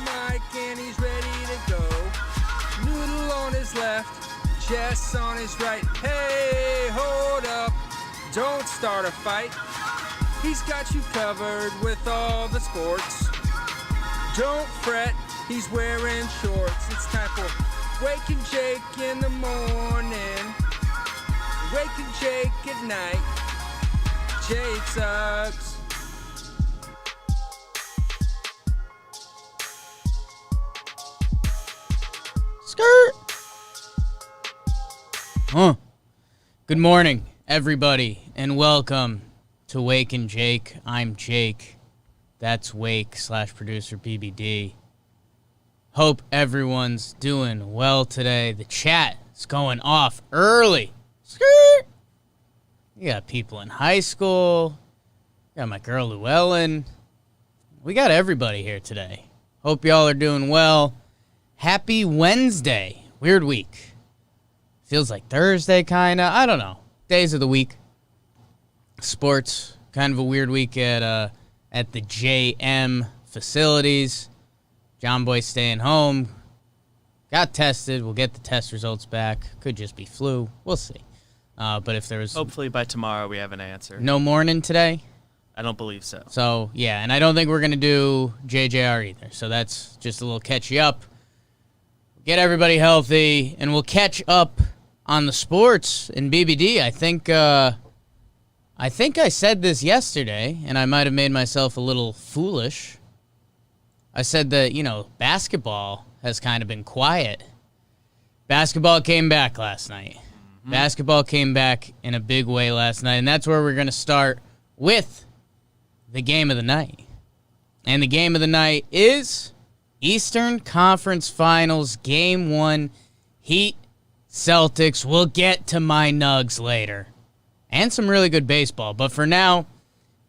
mic and he's ready to go. Noodle on his left, Jess on his right. Hey, hold up, don't start a fight. He's got you covered with all the sports. Don't fret, he's wearing shorts. It's time for Wake and Jake in the morning, Wake and Jake at night. Jake sucks. Skirt. Good morning, everybody, and welcome to Wake and Jake. I'm Jake. That's Wake / producer PBD. Hope everyone's doing well today. The chat is going off early. Skirt. You got people in high school. You got my girl Llewellyn. We got everybody here today. Hope y'all are doing well. Happy Wednesday. Weird week. Feels like Thursday, kind of. I don't know. Days of the week. Sports, kind of a weird week at the JM facilities. Jomboy staying home. Got tested. We'll get the test results back. Could just be flu. We'll see. But if there was... Hopefully by tomorrow we have an answer. No morning today? I don't believe so. So, yeah, and I don't think we're going to do JJR either. So that's just a little catch you up. Get everybody healthy, and we'll catch up on the sports in BBD. I think I said this yesterday, and I might have made myself a little foolish. I said that, basketball has kind of been quiet. Basketball came back last night. Mm-hmm. Basketball came back in a big way last night, and that's where we're going to start with the game of the night. And the game of the night is Eastern Conference Finals, Game 1, Heat, Celtics. We'll get to my Nugs later. And some really good baseball. But for now,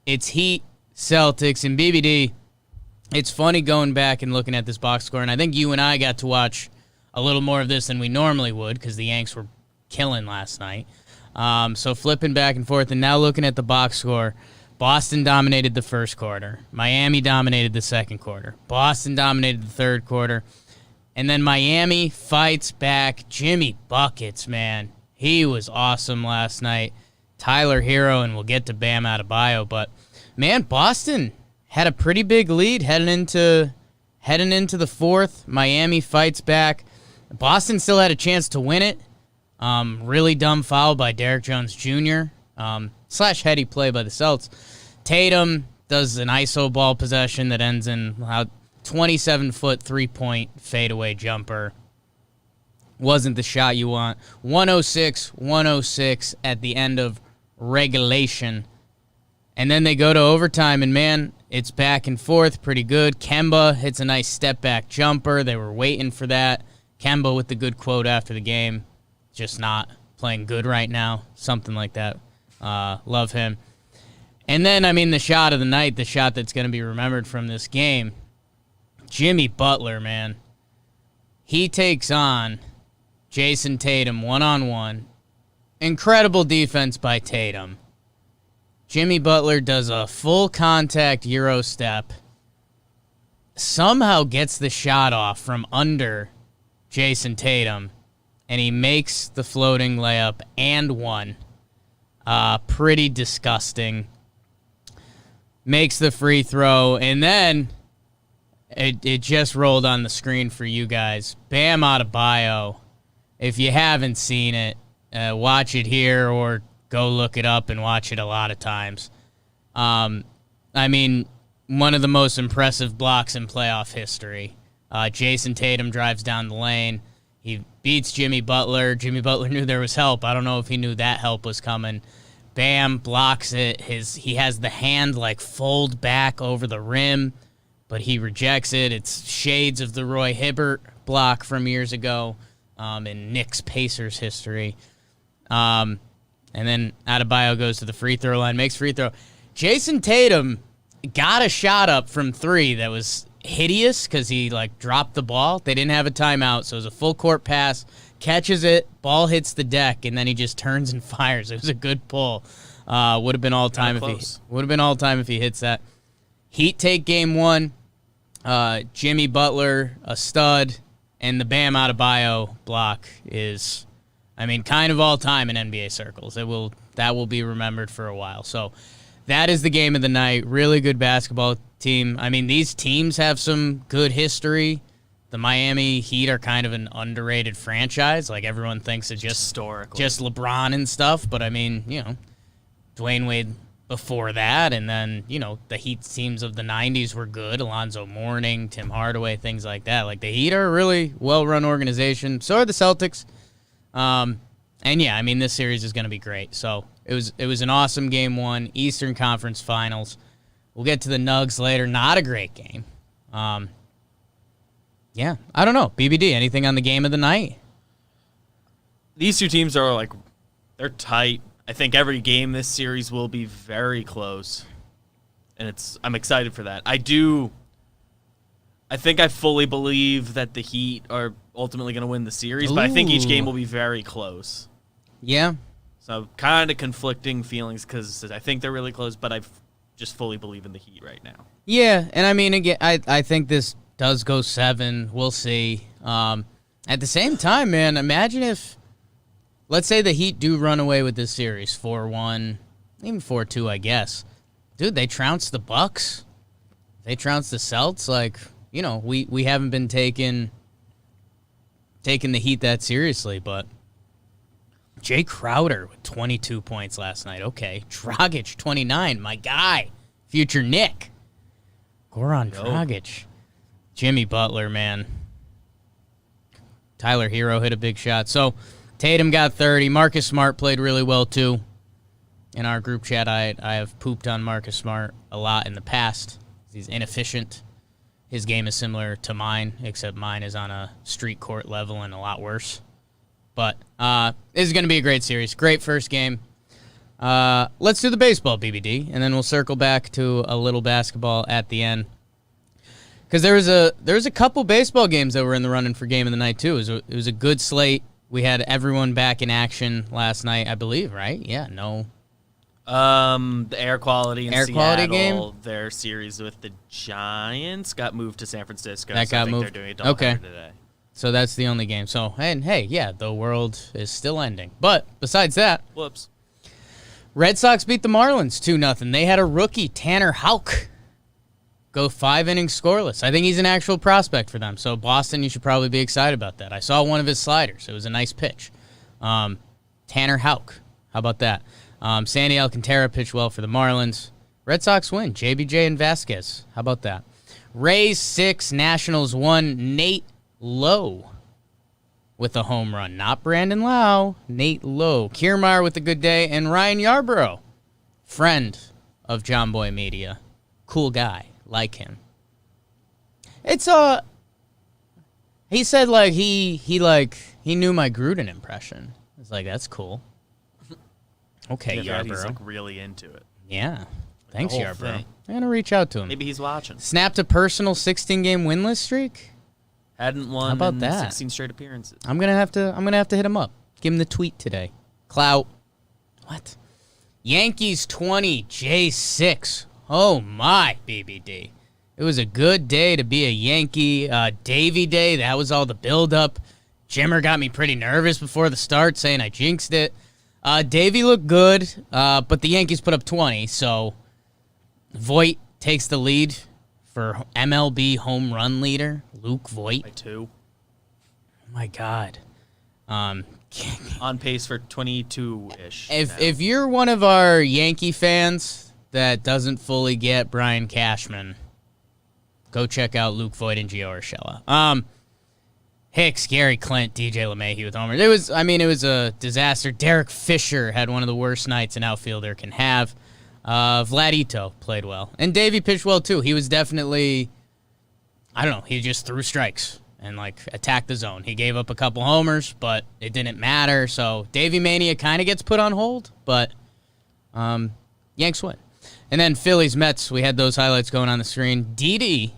it's Heat, Celtics, and BBD. It's funny going back and looking at this box score, and I think you and I got to watch a little more of this than we normally would because the Yanks were killing last night. So flipping back and forth, and now looking at the box score, Boston dominated the first quarter. Miami dominated the second quarter. Boston dominated the third quarter. And then Miami fights back. Jimmy Buckets, man. He was awesome last night. Tyler Hero, and we'll get to Bam Adebayo. But, man, Boston had a pretty big lead heading into the fourth. Miami fights back. Boston still had a chance to win it. Really dumb foul by Derrick Jones Jr. / heady play by the Celts. Tatum does an iso ball possession that ends in a 27-foot three-point fadeaway jumper. Wasn't the shot you want. 106 at the end of regulation. And then they go to overtime, and, man, it's back and forth pretty good. Kemba hits a nice step-back jumper. They were waiting for that. Kemba with the good quote after the game. Just not playing good right now. Something like that. Love him. And then, the shot of the night, the shot that's going to be remembered from this game, Jimmy Butler, man. He takes on Jason Tatum one-on-one. Incredible defense by Tatum. Jimmy Butler does a full contact Euro step. Somehow gets the shot off from under Jason Tatum. And he makes the floating layup and one. Pretty disgusting. Makes the free throw, and then it just rolled on the screen for you guys. Bam Adebayo. If you haven't seen it, watch it here or go look it up and watch it a lot of times. One of the most impressive blocks in playoff history. Jason Tatum drives down the lane. He beats Jimmy Butler. Jimmy Butler knew there was help. I don't know if he knew that help was coming. Bam blocks it. He has the hand fold back over the rim, but he rejects it. It's shades of the Roy Hibbert block from years ago in Knicks Pacers history. And then Adebayo goes to the free throw line, makes free throw. Jason Tatum got a shot up from three that was hideous because he dropped the ball. They didn't have a timeout, so it was a full court pass. Catches it, ball hits the deck, and then he just turns and fires. It was a good pull. Would have been all time if he hits that. Heat take game 1. Jimmy Butler, a stud, and the Bam Adebayo block is, kind of all time in NBA circles. That will be remembered for a while. So that is the game of the night. Really good basketball team. These teams have some good history. The Miami Heat are kind of an underrated franchise. Like, everyone thinks it's just LeBron and stuff. But, Dwayne Wade before that. And then, the Heat teams of the 90s were good. Alonzo Mourning, Tim Hardaway, things like that. Like, the Heat are a really well-run organization. So are the Celtics. This series is going to be great. So it was an awesome Game 1, Eastern Conference Finals. We'll get to the Nugs later. Not a great game. I don't know. BBD, anything on the game of the night? These two teams are they're tight. I think every game this series will be very close, and I'm excited for that. I think I fully believe that the Heat are ultimately going to win the series, but I think each game will be very close. Yeah. So kind of conflicting feelings because I think they're really close, but I just fully believe in the Heat right now. Yeah, and again, I think this does go 7. We'll see. At the same time, man, imagine if, let's say the Heat do run away with this series 4-1, even 4-2, I guess. Dude, they trounced the Bucks. They trounced the Celts. We haven't been taking the Heat that seriously, but Jay Crowder with 22 points last night. Okay. Dragic, 29. My guy. Future Nick. Goran Dragic. Jimmy Butler, man. Tyler Hero hit a big shot. So Tatum got 30. Marcus Smart played really well, too. In our group chat, I have pooped on Marcus Smart a lot in the past. He's inefficient. His game is similar to mine, except mine is on a street court level and a lot worse. But this is going to be a great series. Great first game. Let's do the baseball, BBD, and then we'll circle back to a little basketball at the end. Because there was a couple baseball games that were in the running for game of the night, too. It was a good slate. We had everyone back in action last night, I believe, right? Yeah, no. The air quality in quality Seattle, game? their series with the Giants got moved to San Francisco. That so got I think moved. They're doing a doubleheader today. So that's the only game. So, and hey, yeah, the world is still ending. But besides that, Whoops. Red Sox beat the Marlins 2-0. They had a rookie, Tanner Houck, go 5 innings scoreless. I think he's an actual prospect for them. So, Boston, you should probably be excited about that. I saw one of his sliders. It was a nice pitch. Tanner Houck. How about that? Sandy Alcantara pitched well for the Marlins. Red Sox win. JBJ and Vasquez. How about that? Rays 6, Nationals 1. Nate Lowe with a home run. Not Brandon Lau. Nate Lowe. Kiermaier with a good day. And Ryan Yarbrough, friend of Jomboy Media. Cool guy. Like him. It's he said he knew my Gruden impression. It's that's cool. Okay, Yeah, Yarbrough. he's really into it. Yeah. Thanks, whole Yarbrough. thing. I'm going to reach out to him. Maybe he's watching. Snapped a personal 16-game winless streak. Hadn't won How about in that? 16 straight appearances. I'm gonna have to hit him up. Give him the tweet today. Clout. What? Yankees 20, J6. Oh my, BBD. It was a good day to be a Yankee. Davey Day. That was all the build-up. Jimmer got me pretty nervous before the start, saying I jinxed it. Davey looked good, but the Yankees put up 20, so Voit takes the lead for MLB home run leader, Luke Voit. By 2. Oh my God. On pace for 22-ish. If you're one of our Yankee fans that doesn't fully get Brian Cashman, go check out Luke Voit and Gio Urshela. Hicks, Gary Clint, DJ LeMahieu with homers. It was a disaster. Derek Fisher had one of the worst nights an outfielder can have. Vladito played well. And Davey pitched well, too. He was definitely, he just threw strikes and, attacked the zone. He gave up a couple homers, but it didn't matter. So, Davey Mania kind of gets put on hold, but Yanks win. And then Phillies, Mets, we had those highlights going on the screen. Didi,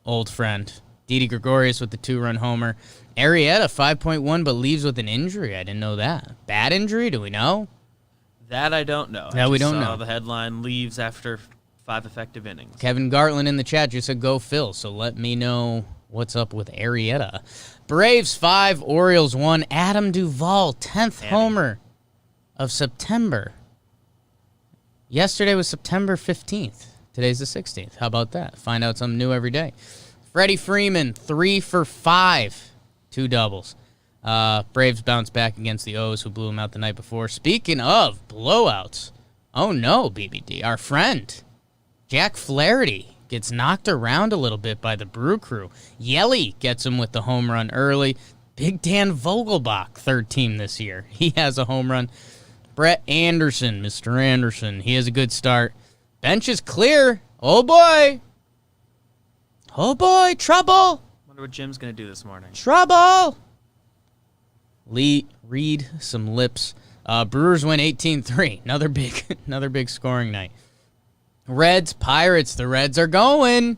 old friend. Didi Gregorius with the 2-run homer. Arrieta, 5.1, but leaves with an injury. I didn't know that. Bad injury? Do we know? That I don't know. That we don't saw know. The headline leaves after 5 effective innings. Kevin Gartland in the chat just said go Phil, so let me know what's up with Arrieta. Braves 5, Orioles 1. Adam Duvall, 10th homer of September. Yesterday was September 15th. Today's the 16th. How about that? Find out something new every day. Freddie Freeman, 3 for 5. 2 doubles. Braves bounced back against the O's, who blew them out the night before. Speaking of blowouts, oh no, BBD, our friend Jack Flaherty gets knocked around a little bit by the Brew Crew. Yelly gets him with the home run early. Big Dan Vogelbach, third team this year. He has a home run. Brett Anderson, Mr. Anderson, he has a good start. Bench is clear. Oh, boy. Oh, boy, trouble. Wonder what Jim's going to do this morning. Trouble. Read some lips. Brewers win 18-3. Another big scoring night. Reds, Pirates. The Reds are going.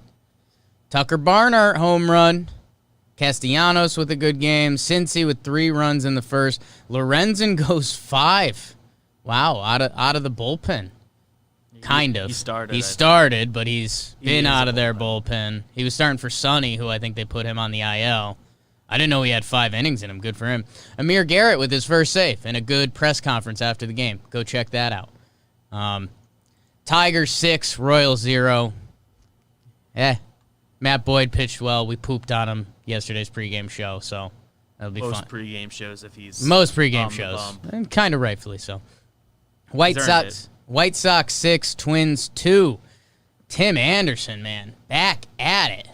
Tucker Barnhart home run. Castellanos with a good game. Cincy with 3 runs in the first. Lorenzen goes 5. Wow, out of the bullpen. Kind of. He started, but he's been out of their bullpen. He was starting for Sonny, who I think they put him on the IL. I didn't know he had 5 innings in him. Good for him. Amir Garrett with his first save and a good press conference after the game. Go check that out. Tigers 6, Royals 0. Matt Boyd pitched well. We pooped on him yesterday's pregame show, so that'll be fun. Most pregame shows if he's most pregame shows, and kind of rightfully so. White Sox 6, Twins 2. Tim Anderson, man, back at it.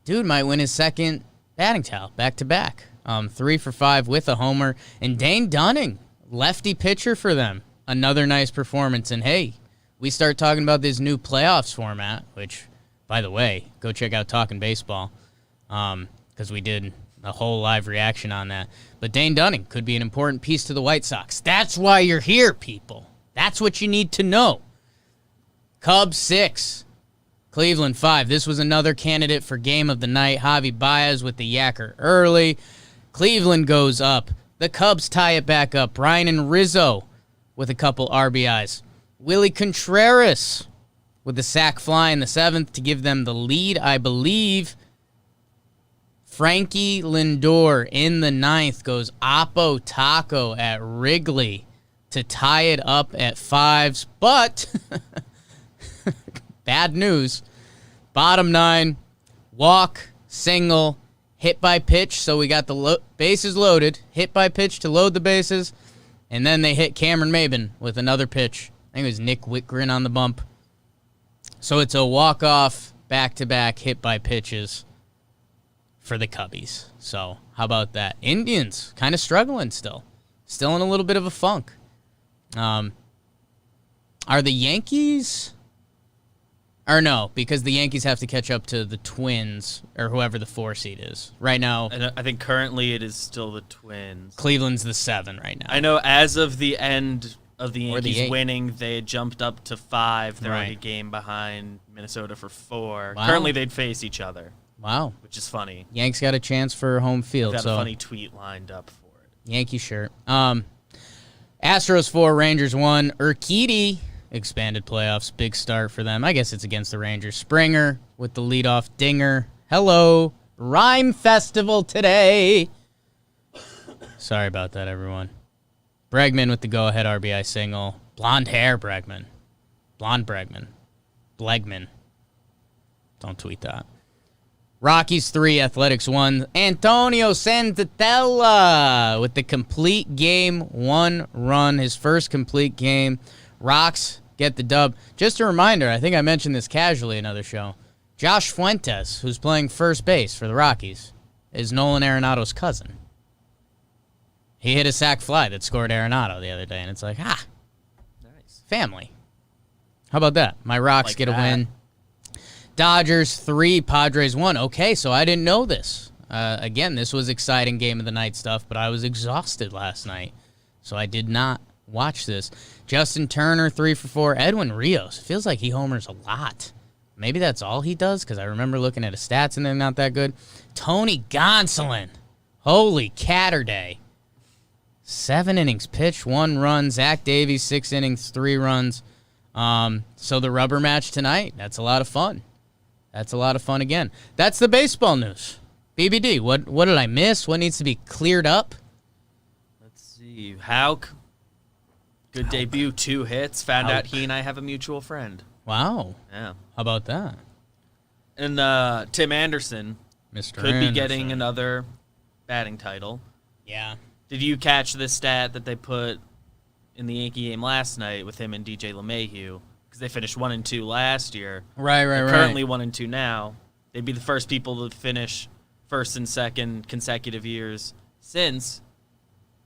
Dude might win his second batting title back-to-back. 3 for 5 with a homer. And Dane Dunning, lefty pitcher for them. Another nice performance. And, hey, we start talking about this new playoffs format, which, by the way, go check out Talking Baseball, because we did a whole live reaction on that. But Dane Dunning could be an important piece to the White Sox. That's why you're here, people. That's what you need to know. Cubs 6, Cleveland 5. This was another candidate for game of the night. Javi Baez with the yacker early. Cleveland goes up. The Cubs tie it back up. Brian and Rizzo with a couple RBIs. Willie Contreras with the sac fly in the 7th to give them the lead, I believe. Frankie Lindor in the 9th goes Oppo Taco at Wrigley to tie it up at 5s. But bad news. Bottom 9, walk, single, hit by pitch. So we got the bases loaded, hit by pitch to load the bases. And then they hit Cameron Maybin with another pitch. I think it was Nick Whitgren on the bump. So it's a walk-off, back-to-back hit by pitches for the Cubbies. So how about that? Indians kind of struggling still. Still in a little bit of a funk. Are the Yankees... Or no, because the Yankees have to catch up to the Twins or whoever the 4 seed is. Right now... And I think currently it is still the Twins. Cleveland's the 7 right now. I know as of the end of the Yankees winning, they had jumped up to 5. They're already a game behind Minnesota for 4. Wow. Currently they'd face each other. Wow. Which is funny. Yanks got a chance for home field. Got a funny tweet lined up for it. Yankee shirt. Astros 4, Rangers 1. Urquidy, expanded playoffs, big start for them. I guess it's against the Rangers. Springer with the leadoff dinger. Hello. Rhyme Festival today. Sorry about that, everyone. Bregman with the go-ahead RBI single. Blonde hair Bregman. Blonde Bregman. Blegman. Don't tweet that. Rockies 3, Athletics 1. Antonio Santella with the complete game, 1 run. His first complete game. Rocks get the dub. Just a reminder, I think I mentioned this casually in another show. Josh Fuentes, who's playing first base for the Rockies, is Nolan Arenado's cousin. He hit a sac fly that scored Arenado the other day, and it's like, nice. Family. How about that? My Rocks get a win. Dodgers 3, Padres 1. Okay, so I didn't know this. Again, this was exciting game of the night stuff, but I was exhausted last night, so I did not watch this. Justin Turner 3 for 4. Edwin Rios. It feels like he homers a lot. Maybe that's all he does, because I remember looking at his stats and they're not that good. Tony Gonsolin. Holy Catterday. 7 innings pitched, 1 run. Zach Davies, 6 innings, 3 runs. So the rubber match tonight, that's a lot of fun. That's a lot of fun again. That's the baseball news. BBD, what did I miss? What needs to be cleared up? Let's see. Hauk. Good debut, 2 hits. Found out he and I have a mutual friend. Wow. Yeah. How about that? And Tim Anderson Mr. could be getting another batting title. Yeah. Did you catch this stat that they put in the Yankee game last night with him and DJ LeMahieu? Because they finished 1-2 last year. Right. Currently 1-2 now. They'd be the first people to finish first and second consecutive years since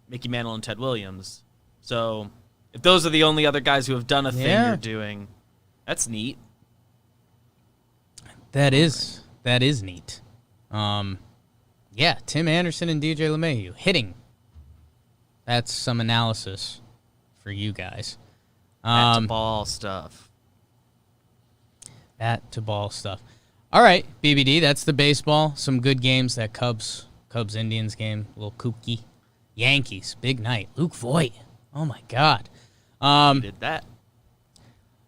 Mickey Mantle and Ted Williams. So if those are the only other guys who have done a thing you're doing, that's neat. That is neat. Yeah, Tim Anderson and DJ LeMahieu hitting. That's some analysis for you guys. Bat to ball stuff. Bat to ball stuff. All right, BBD, that's the baseball. Some good games. That Cubs-Indians game, a little kooky. Yankees, big night. Luke Voigt. Oh, my God. Who did that?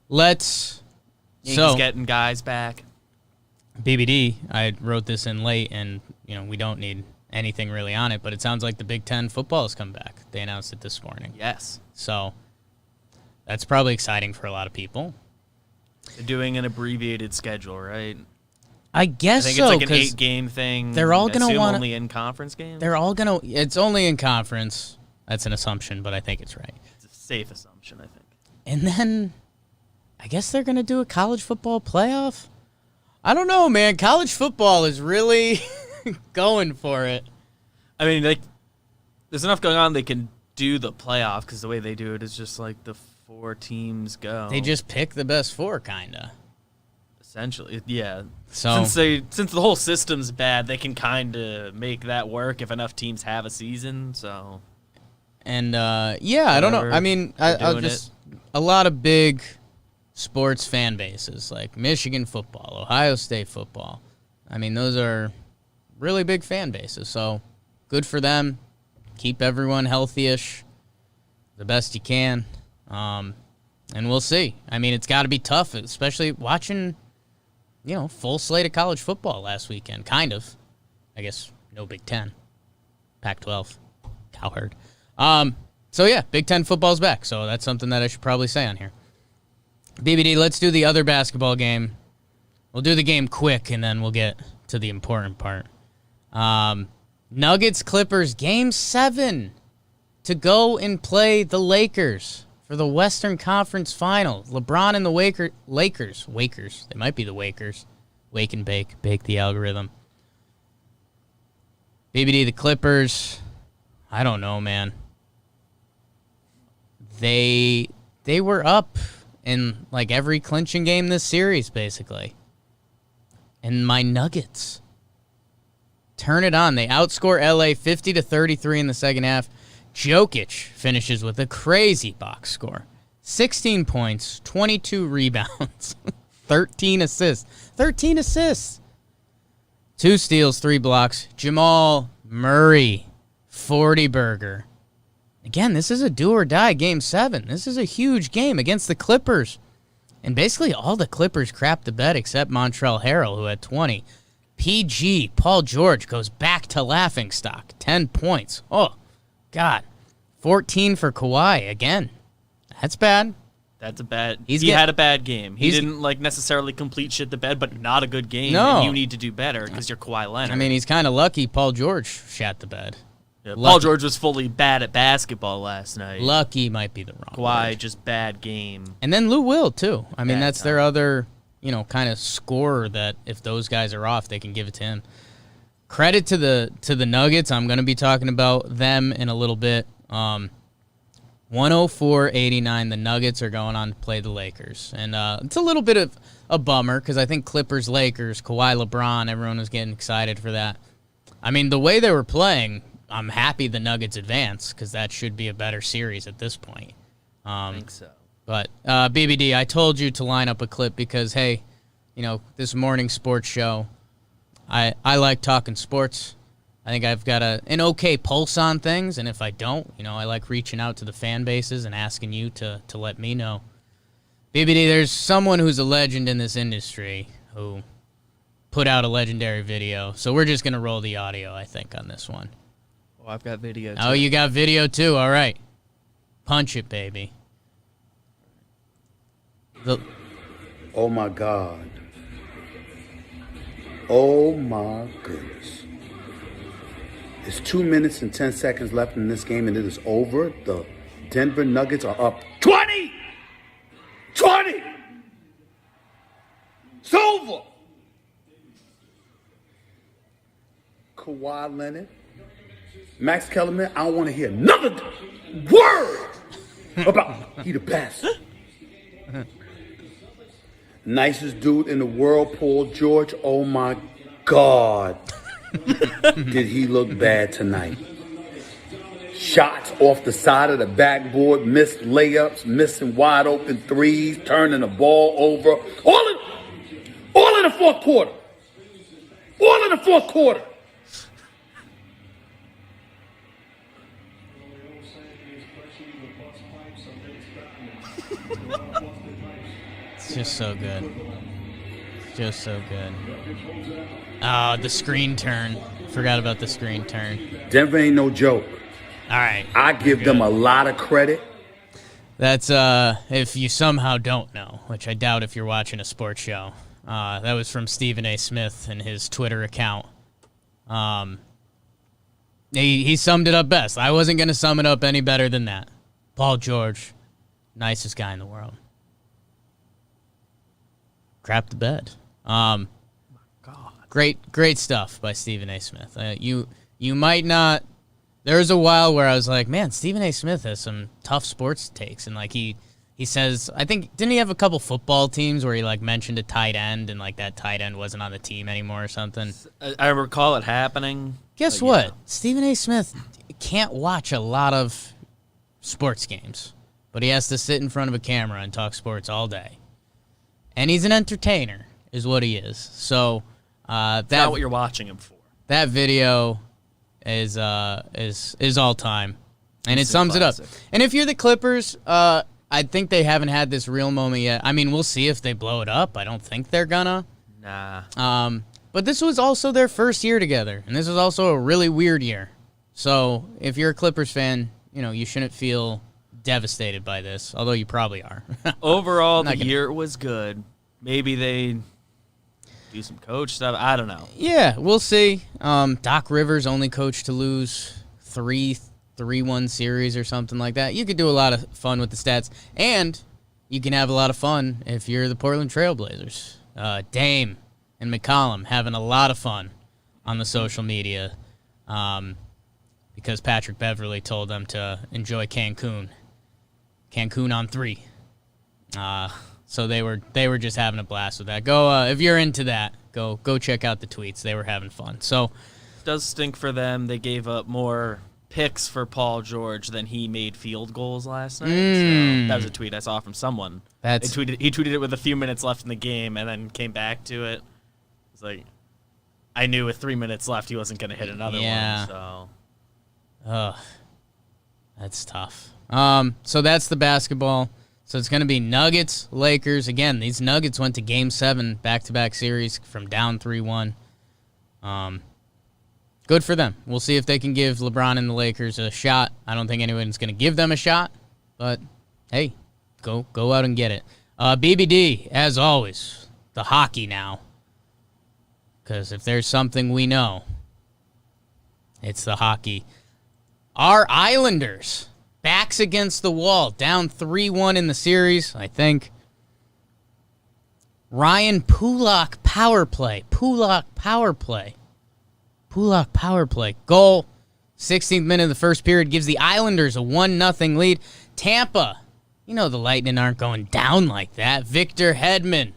Yankees getting guys back. BBD, I wrote this in late, and we don't need anything really on it, but it sounds like the Big Ten football has come back. They announced it this morning. Yes. So that's probably exciting for a lot of people. They're doing an abbreviated schedule, right? I guess I think so. It's like an 8-game thing. They're all going to want only in conference games. It's only in conference. That's an assumption, but I think it's right. It's a safe assumption, I think. And then I guess they're going to do a college football playoff. I don't know, man. College football is really going for it. I mean, there's enough going on they can do the playoff because the way they do it is just like the 4 teams go. They just pick the best 4, kind of. Essentially, yeah. So since the whole system's bad, they can kind of make that work if enough teams have a season. So, and I don't know. I mean, I'll just a lot of big sports fan bases like Michigan football, Ohio State football. I mean, those are really big fan bases. So, good for them. Keep everyone healthy-ish the best you can, and we'll see. I mean, it's got to be tough, especially watching. Full slate of college football last weekend, kind of. I guess no Big Ten. Pac-12. Cowherd. So, yeah, Big Ten football's back, so that's something that I should probably say on here. BBD, let's do the other basketball game. We'll do the game quick, and then we'll get to the important part. Nuggets-Clippers, Game 7 to go and play the Lakers for the Western Conference Final. LeBron and the Lakers. They might be the Wakers. Wake and bake the algorithm. BBD, the Clippers. I don't know, man. They were up in like every clinching game this series, basically. And my Nuggets turn it on. They outscore LA 50-33 in the second half. Jokic finishes with a crazy box score. 16 points, 22 rebounds, 13 assists. 13 assists. 2 steals, 3 blocks. Jamal Murray, 40-burger. Again, this is a do-or-die Game 7. This is a huge game against the Clippers. And basically all the Clippers crapped the bed except Montrezl Harrell, who had 20. PG, Paul George, goes back to laughingstock. 10 points. Oh, God. 14 for Kawhi again. That's bad. That's a bad. He had a bad game. He didn't necessarily complete shit to bed, but not a good game. No. And you need to do better because you're Kawhi Leonard. I mean, he's kind of lucky Paul George shat the bed. Yeah, Paul George was fully bad at basketball last night. Lucky might be the wrong Kawhi, word. just bad game. And then Lou Will, too. I mean, Bad that's their other, kind of scorer that if those guys are off, they can give it to him. Credit to the Nuggets. I'm going to be talking about them in a little bit. 104-89, the Nuggets are going on to play the Lakers. And it's a little bit of a bummer because I think Clippers-Lakers, Kawhi, LeBron, everyone was getting excited for that. I mean, the way they were playing, I'm happy the Nuggets advance because that should be a better series at this point. I think so. But, BBD, I told you to line up a clip because, hey, this morning sports show, I like talking sports. I think I've got an okay pulse on things, and if I don't, I like reaching out to the fan bases and asking you to let me know BBD, there's someone who's a legend in this industry who put out a legendary video. So we're just going to roll the audio, I think, on this one. Oh, I've got video, too. Oh, you got video, too? All right. Punch it, baby. Oh, my God. Oh, my goodness. There's 2 minutes and 10 seconds left in this game, and it is over. The Denver Nuggets are up 20! 20! It's over! Kawhi Leonard, Max Kellerman, I don't want to hear another word about he the best. Nicest dude in the world, Paul George. Oh my God. Did he look bad tonight? Shots off the side of the backboard, missed layups, missing wide open threes, turning the ball over. All in the fourth quarter. All in the fourth quarter. It's just so good. Just so good. Oh, the screen turn. Forgot about the screen turn. Denver ain't no joke. All right. I give them a lot of credit. That's if you somehow don't know, which I doubt if you're watching a sports show. That was from Stephen A. Smith and his Twitter account. He summed it up best. I wasn't going to sum it up any better than that. Paul George, nicest guy in the world. Crap the bed. God. Great stuff by Stephen A. Smith. You might not. There was a while where I was like, man, Stephen A. Smith has some tough sports takes, and like he says, I think didn't he have a couple football teams where he like mentioned a tight end and like that tight end wasn't on the team anymore or something? I recall it happening. Guess what? Yeah. Stephen A. Smith can't watch a lot of sports games, but he has to sit in front of a camera and talk sports all day. And he's an entertainer, is what he is. So that's not what you're watching him for. That video is all time, and it sums it up. And if you're the Clippers, I think they haven't had this real moment yet. I mean, we'll see if they blow it up. I don't think they're gonna. Nah. But this was also their first year together, and this was also a really weird year. So if you're a Clippers fan, you shouldn't feel devastated by this, although you probably are. Overall, the year was good. Maybe they do some coach stuff. I don't know. Yeah, we'll see. Doc Rivers only coached to lose 3-1 series or something like that. You could do a lot of fun with the stats, and you can have a lot of fun if you're the Portland Trailblazers. Dame and McCollum having a lot of fun on the social media because Patrick Beverley told them to enjoy Cancun on 3. So they were just having a blast with that. Go if you're into that, go check out the tweets. They were having fun. So it does stink for them. They gave up more picks for Paul George than he made field goals last night. So that was a tweet I saw from someone. He tweeted it with a few minutes left in the game and then came back to it. It's like I knew with 3 minutes left he wasn't going to hit another one. So that's tough. So that's the basketball. So it's going to be Nuggets, Lakers. Again, these Nuggets went to Game 7 back-to-back series from down 3-1. Good for them. We'll see if they can give LeBron and the Lakers a shot. I don't think anyone's going to give them a shot, but hey, go out and get it. BBD, as always, the hockey now. Because if there's something we know, it's the hockey. Our Islanders, backs against the wall, down 3-1 in the series, I think. Ryan Pulock power play. Goal. 16th minute of the first period gives the Islanders a 1-0 lead. Tampa, the Lightning aren't going down like that. Victor Hedman.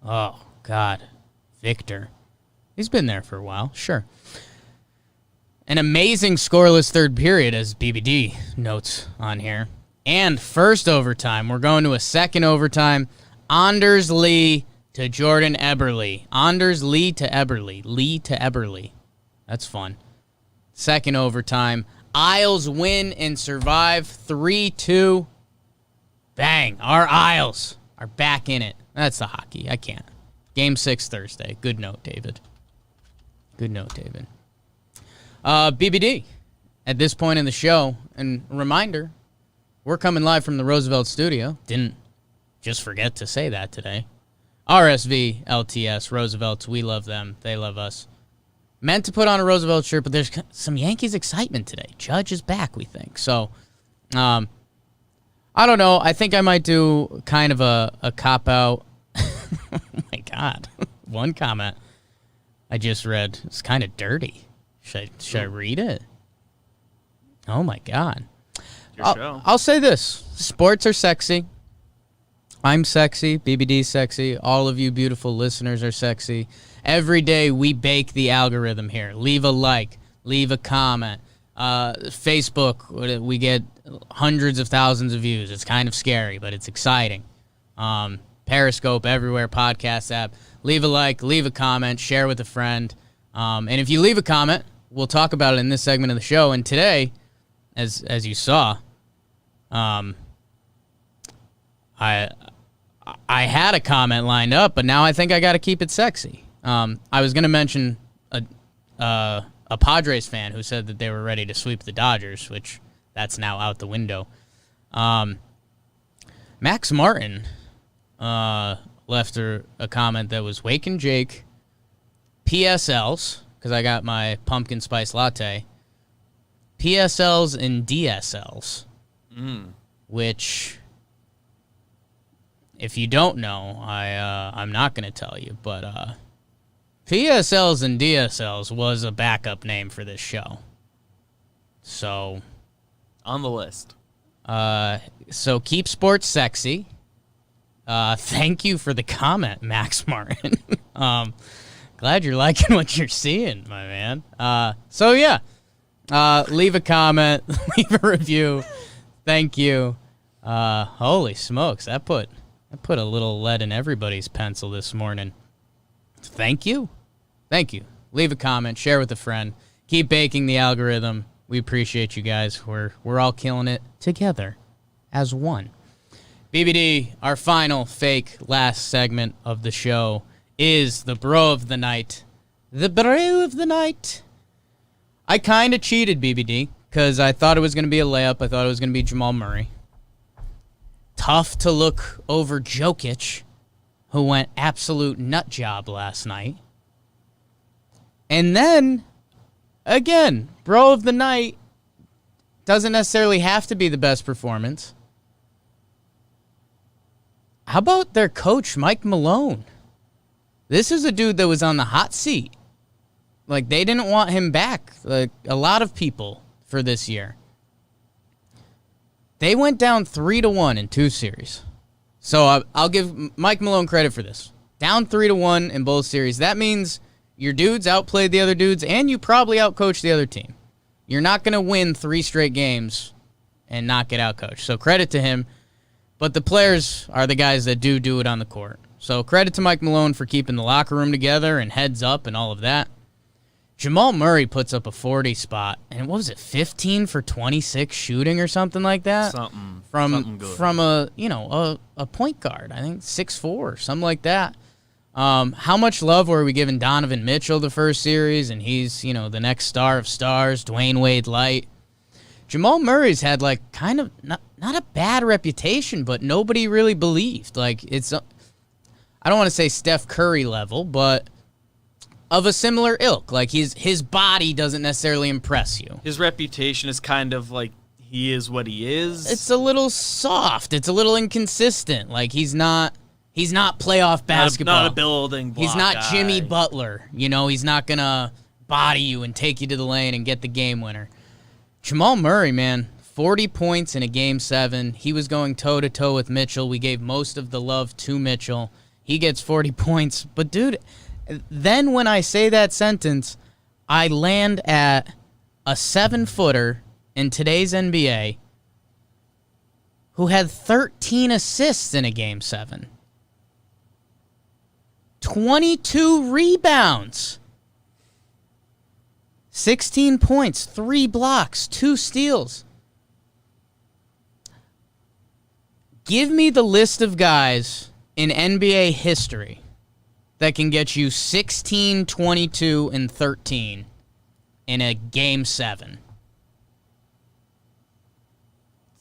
Oh, God. Victor. He's been there for a while, sure. An amazing scoreless third period, as BBD notes on here. And first overtime. We're going to a second overtime. Anders Lee to Jordan Eberle. Anders Lee to Eberle. Lee to Eberle. That's fun. Second overtime. Isles win and survive 3-2. Bang. Our Isles are back in it. That's the hockey. I can't. Game 6 Thursday. Good note, David. Good note, David. BBD, at this point in the show, and reminder, we're coming live from the Roosevelt studio. Didn't just forget to say that today. RSV, LTS, Roosevelts, we love them. They love us. Meant to put on a Roosevelt shirt, but there's some Yankees excitement today. Judge is back, we think. So, I don't know. I think I might do kind of a cop-out. Oh, my God. One comment I just read. It's kind of dirty. Should I read it? Oh, my God. Your show. I'll say this. Sports are sexy. I'm sexy. BBD's sexy. All of you beautiful listeners are sexy. Every day we bake the algorithm here. Leave a like. Leave a comment. Facebook, we get hundreds of thousands of views. It's kind of scary, but it's exciting. Periscope, everywhere, podcast app. Leave a like. Leave a comment. Share with a friend. And if you leave a comment, we'll talk about it in this segment of the show. And today, as you saw, I had a comment lined up, but now I think I got to keep it sexy. I was going to mention a Padres fan who said that they were ready to sweep the Dodgers, which that's now out the window. Max Martin left a comment that was Wake and Jake, PSLs, because I got my pumpkin spice latte, PSLs and DSLs, which, if you don't know, I'm not going to tell you, but PSLs and DSLs was a backup name for this show. So, on the list. So keep sports sexy. Thank you for the comment, Max Martin. Glad you're liking what you're seeing, my man. So yeah, leave a comment, leave a review. Thank you. Holy smokes, that put a little lead in everybody's pencil this morning. Thank you. Thank you. Leave a comment, share with a friend. Keep baking the algorithm. We appreciate you guys. We're all killing it together as one. BBD, our final fake last segment of the show is the bro of the night. The bro of the night. I kind of cheated, BBD, because I thought it was going to be a layup. I thought it was going to be Jamal Murray. Tough to look over Jokic, who went absolute nut job last night. And then, again, bro of the night doesn't necessarily have to be the best performance. How about their coach, Mike Malone? This is a dude that was on the hot seat. Like, they didn't want him back, like a lot of people, for this year. They went down 3-1 in 2 series. So I'll give Mike Malone credit for this. Down 3-1 in both series. That means your dudes outplayed the other dudes, and you probably outcoached the other team. You're not going to win 3 straight games and not get outcoached. So credit to him. But the players are the guys that do it on the court. So credit to Mike Malone for keeping the locker room together and heads up and all of that. Jamal Murray puts up a 40 spot, and what was it, 15 for 26 shooting or something like that? Something good. From a point guard, I think 6'4", something like that. How much love were we giving Donovan Mitchell the first series, and he's, the next star of stars, Dwayne Wade Light. Jamal Murray's had, kind of, not a bad reputation, but nobody really believed. It's, I don't want to say Steph Curry level, but of a similar ilk. His body doesn't necessarily impress you. His reputation is kind of like he is what he is. It's a little soft. It's a little inconsistent. He's not playoff basketball. Not a building block He's not guy. Jimmy Butler. He's not going to body you and take you to the lane and get the game winner. Jamal Murray, man, 40 points in a Game 7. He was going toe-to-toe with Mitchell. We gave most of the love to Mitchell. He gets 40 points. But, dude, then when I say that sentence, I land at a 7-footer in today's NBA who had 13 assists in a Game 7. 22 rebounds. 16 points, 3 blocks, 2 steals. Give me the list of guys in NBA history that can get you 16, 22, and 13 in a Game 7.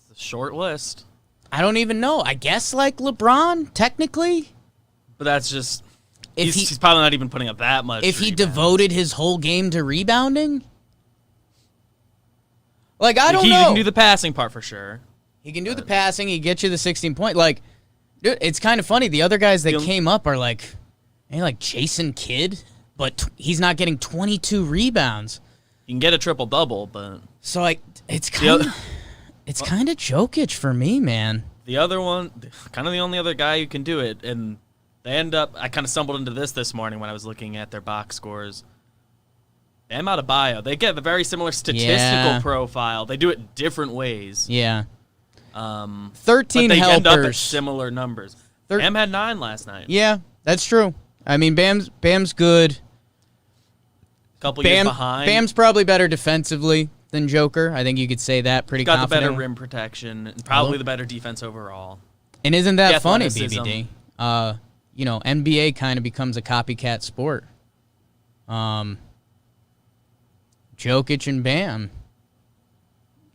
It's a short list. I don't even know. I guess like LeBron, technically. But that's just... If he's probably not even putting up that much. If he rebounds. devoted his whole game to rebounding? Like, I don't know. He can do the passing part for sure. He can do the passing. He gets you the 16-point. Like, dude, it's kind of funny. The other guys that came up are like Jason Kidd, but he's not getting 22 rebounds. You can get a triple-double, but... So, like, it's kind of Jokic for me, man. The other one, kind of the only other guy who can do it, and they end up... I kind of stumbled into this morning when I was looking at their box scores. Bam Adebayo, they get a very similar statistical profile. They do it different ways. Yeah. 13 but they helpers. End up at similar numbers. Bam had 9 last night. Yeah, that's true. I mean, Bam's good. Couple years behind. Bam's probably better defensively than Joker. I think you could say that pretty Got confident. the better rim protection, and probably the better defense overall. And isn't that funny, BBD? NBA kind of becomes a copycat sport. Jokic and Bam.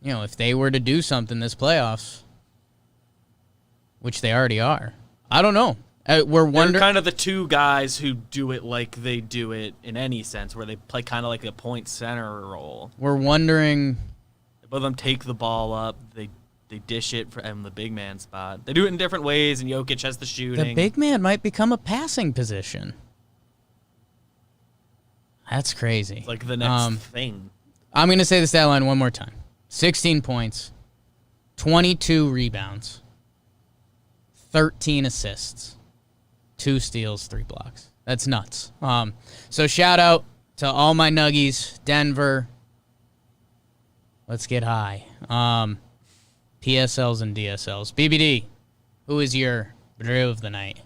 If they were to do something this playoffs, which they already are, I don't know. We're wondering. They're kind of the two guys who do it like they do it in any sense, where they play kind of like a point center role. We're wondering. Both of them take the ball up. They dish it from the big man spot. They do it in different ways, and Jokic has the shooting. The big man might become a passing position. That's crazy. It's like the next thing. I'm going to say the stat line one more time. 16 points, 22 rebounds, 13 assists, 2 steals, 3 blocks. That's nuts. So shout out to all my Nuggies, Denver. Let's get high. PSLs and DSLs. BBD, who is your brew of the night?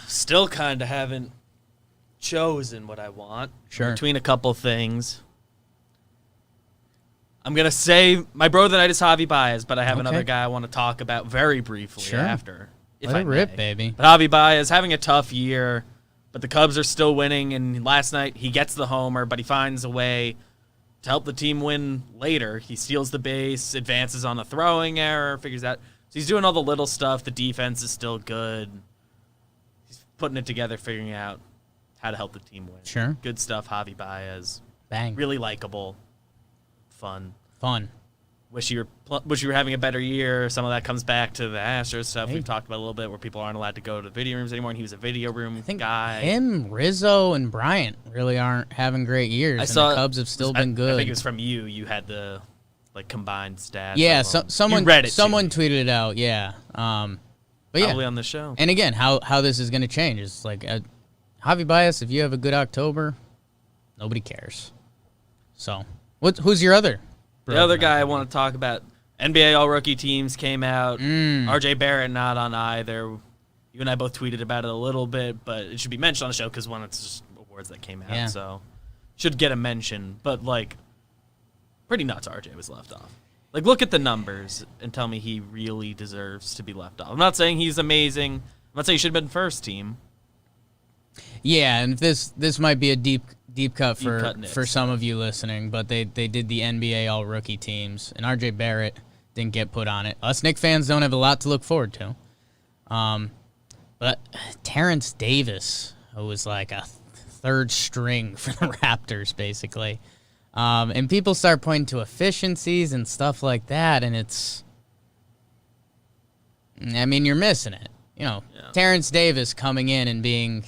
Still kind of haven't chosen what I want. Sure. Between a couple things. I'm going to say my bro of the night is Javi Baez, but I have another guy I want to talk about very briefly after. Let it rip, baby. But Javi Baez having a tough year, but the Cubs are still winning, and last night he gets the homer, but he finds a way to help the team win later. He steals the base, advances on a throwing error, figures out. So he's doing all the little stuff. The defense is still good. He's putting it together, figuring out how to help the team win. Sure. Good stuff, Javi Baez. Bang. Really likable. Fun. Wish you were having a better year. Some of that comes back to the Astros stuff we've talked about a little bit, where people aren't allowed to go to video rooms anymore, and he was a video room guy. Him, Rizzo, and Bryant really aren't having great years. The Cubs have still been good. I think it was from you. You had the combined stats. Yeah, someone tweeted it out. Yeah, but probably on the show. And again, how this is going to change is like Javi Baez. If you have a good October, nobody cares. So. Who's your other? The other guy I want to talk about, NBA All-Rookie teams came out. RJ Barrett not on either. You and I both tweeted about it a little bit, but it should be mentioned on the show because, one, it's just awards that came out, so should get a mention. But, pretty nuts RJ was left off. Look at the numbers and tell me he really deserves to be left off. I'm not saying he's amazing. I'm not saying he should have been first team. Yeah, and this might be a deep cut for some of you listening, but they did the NBA All-Rookie teams, and RJ Barrett didn't get put on it. Us Knicks fans don't have a lot to look forward to. But Terrence Davis, who was like a third string for the Raptors, basically. And people start pointing to efficiencies and stuff like that, and you're missing it. Terrence Davis coming in and being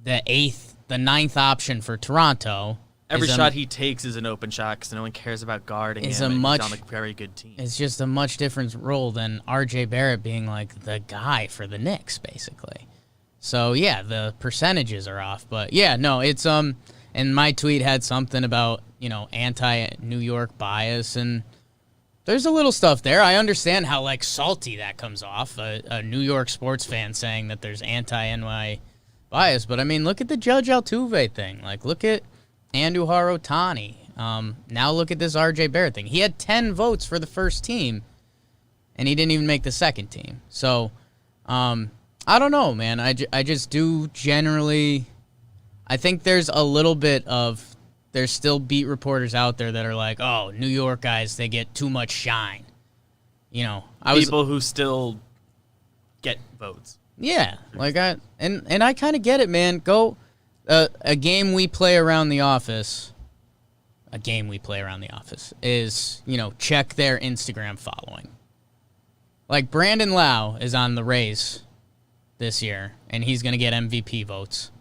the ninth option for Toronto. Every shot he takes is an open shot because no one cares about guarding him. He's on a very good team. It's just a much different role than RJ Barrett being like the guy for the Knicks, basically. So yeah, the percentages are off, but yeah, no, it's and my tweet had something about anti-New York bias, and there's a little stuff there. I understand how salty that comes off, a New York sports fan saying that there's anti-NY bias, but look at the Judge Altuve thing. Look at Andujar Ohtani. Now look at this RJ Barrett thing. He had 10 votes for the first team, and he didn't even make the second team. So, I don't know, man. I just do generally. I think there's a little bit of. There's still beat reporters out there that are like, oh, New York guys, they get too much shine. You know, people who still get votes. Yeah, like I kind of get it, man. Go a game we play around the office. A game we play around the office is, check their Instagram following. Like Brandon Lau is on the Rays this year, and he's going to get MVP votes.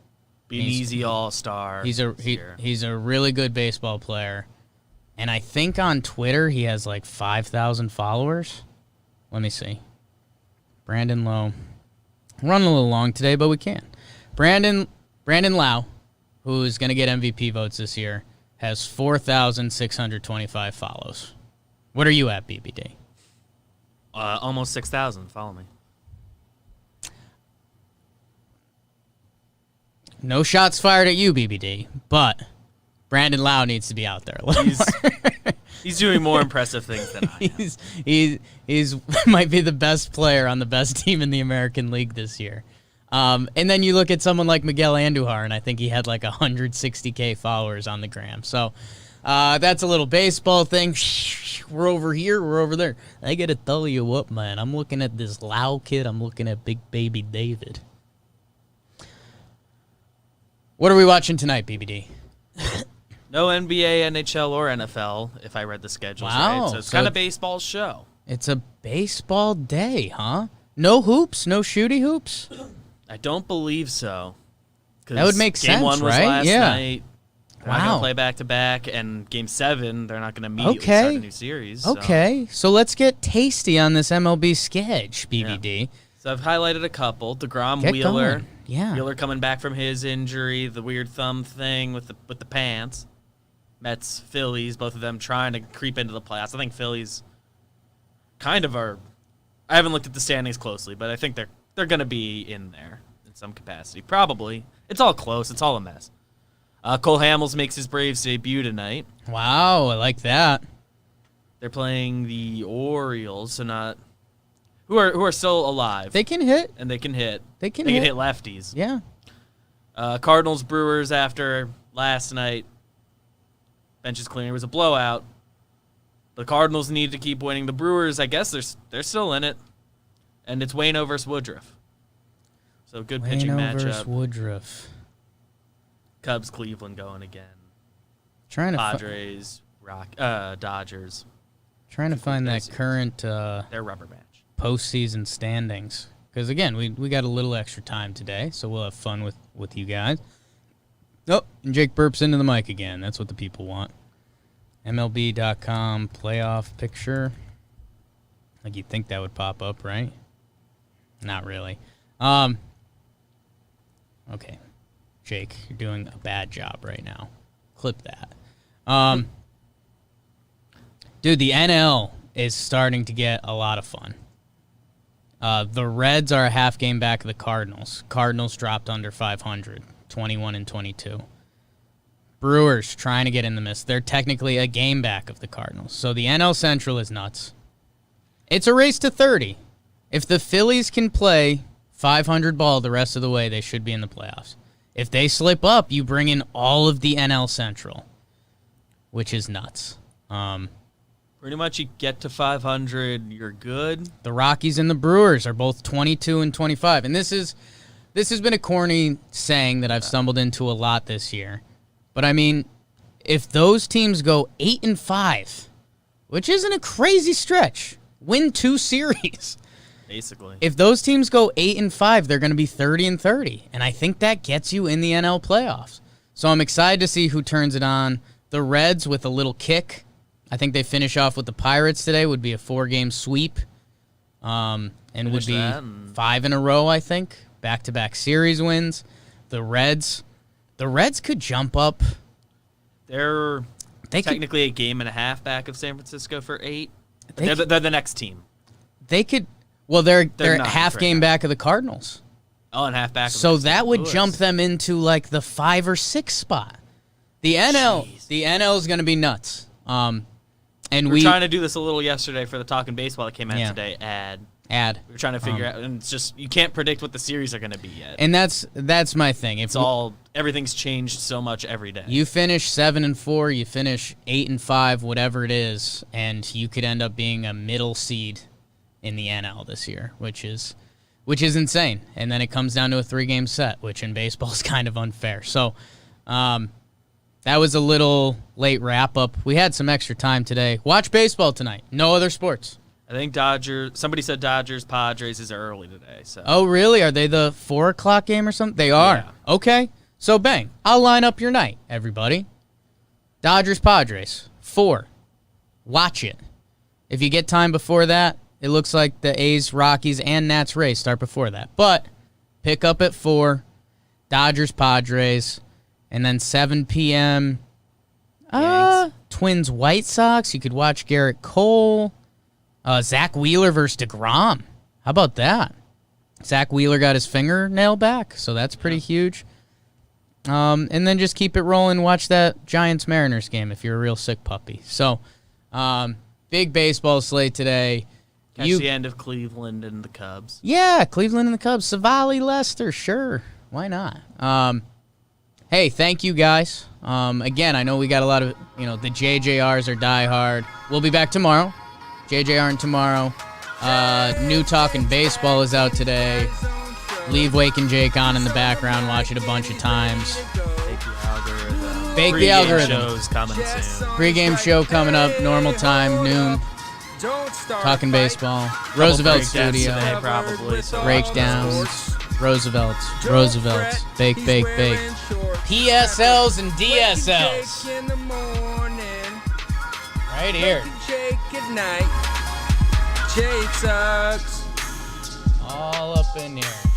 Be an easy all-star. He's a really good baseball player, and I think on Twitter he has like 5,000 followers. Let me see. Brandon Lau. We're running a little long today, but we can. Brandon Lau, who is going to get MVP votes this year, has 4,625 follows. What are you at, BBD? Almost 6,000. Follow me. No shots fired at you, BBD, but Brandon Lau needs to be out there a little more. He's doing more impressive things than I am. He's might be the best player on the best team in the American League this year. And then you look at someone like Miguel Andujar, and I think he had like 160K followers on the gram. So that's a little baseball thing. We're over here, we're over there. I got to tell you what, man. I'm looking at this Lau kid. I'm looking at big baby David. What are we watching tonight, BBD? No NBA, NHL, or NFL, if I read the schedules right. So it's kind of baseball show. It's a baseball day, huh? No hoops? No shooty hoops? I don't believe so. That would make sense, Game 1 was right? last night. They're not going to play back-to-back, and Game 7, they're not going to immediately start a new series. Okay, so let's get tasty on this MLB sketch, BBD. Yeah. So I've highlighted a couple. DeGrom, Get Wheeler. going. Yeah. Wheeler coming back from his injury, the weird thumb thing with the pants. Mets, Phillies, both of them trying to creep into the playoffs. I think Phillies kind of are. I haven't looked at the standings closely, but I think they're going to be in there in some capacity. Probably. It's all close. It's all a mess. Cole Hamels makes his Braves debut tonight. Wow, I like that. They're playing the Orioles, so not who are still alive. They can hit. And they can hit. They can hit lefties. Yeah. Cardinals, Brewers after last night. Bench is clearing. It was a blowout. The Cardinals need to keep winning. The Brewers, I guess they're still in it. And it's Waino versus Woodruff. So good pitching Waino matchup. versus Woodruff. Cubs, Cleveland going again. Trying to Padres, Dodgers. Trying to find that current their rubber match. Postseason standings. Because, again, we got a little extra time today, so we'll have fun with you guys. Oh, and Jake burps into the mic again. That's what the people want. MLB.com playoff picture. Like you'd think that would pop up, right? Not really. Okay. Jake, you're doing a bad job right now. Clip that. Dude, the NL is starting to get a lot of fun. The Reds are a half game back of the Cardinals. Cardinals dropped under 500, 21-22. Brewers trying to get in the mist. They're technically a game back of the Cardinals. So the NL Central is nuts. It's a race to 30. If the Phillies can play 500 ball the rest of the way, they should be in the playoffs. If they slip up, you bring in all of the NL Central, which is nuts. Pretty much you get to 500, you're good. The Rockies and the Brewers are both 22-25. And this has been a corny saying that I've stumbled into a lot this year. But I mean, if those teams go 8-5, which isn't a crazy stretch, win 2 series. Basically. If those teams go 8-5, they're going to be 30-30. And I think that gets you in the NL playoffs. So I'm excited to see who turns it on. The Reds with a little kick. I think they finish off with the Pirates today. Would be a 4-game sweep. And would be 5 in a row, I think. Back-to-back series wins. The Reds could jump up. They're technically a game and a half back of San Francisco for 8. They're the next team. They could. Well, they're half right game now. back of the Cardinals. Oh, and half back. So of that would Louis. jump them into like the 5 or 6 spot. The NL is going to be nuts. And we were trying to do this a little yesterday for the Talking Baseball that came out today. Ad. We were trying to figure out, and it's just you can't predict what the series are going to be yet. And that's my thing. Everything's changed so much every day. You finish 7-4, you finish 8-5, whatever it is, and you could end up being a middle seed in the NL this year, which is insane. And then it comes down to a 3-game set, which in baseball is kind of unfair. So that was a little late wrap-up. We had some extra time today. Watch baseball tonight. No other sports. I think somebody said Dodgers, Padres is early today. So. Oh, really? Are they the 4 o'clock game or something? They are. Yeah. Okay. So, bang. I'll line up your night, everybody. Dodgers, Padres, 4. Watch it. If you get time before that, it looks like the A's, Rockies, and Nats Rays start before that. But pick up at 4, Dodgers, Padres, and then 7 p.m. Twins, White Sox. You could watch Garrett Cole. Zach Wheeler versus DeGrom. How about that? Zach Wheeler got his fingernail back, so that's pretty huge. And then just keep it rolling. Watch that Giants-Mariners game if you're a real sick puppy. So, big baseball slate today. Catch the end of Cleveland and the Cubs. Yeah, Cleveland and the Cubs. Savali, Lester, sure. Why not? Hey, thank you guys. Again, I know we got a lot of, the JJRs are diehard. We'll be back tomorrow. JJR and tomorrow. New Talking Baseball is out today. Leave Wake and Jake on in the background. Watch it a bunch of times. Bake the algorithm. Show's coming soon. Pre-game show coming up. Normal time, noon. Talking Baseball. Roosevelt Studio. Today, probably. So Breakdowns. Roosevelt's. Bake. PSLs and DSLs. Right here. Jake at night. Jake sucks. All up in here.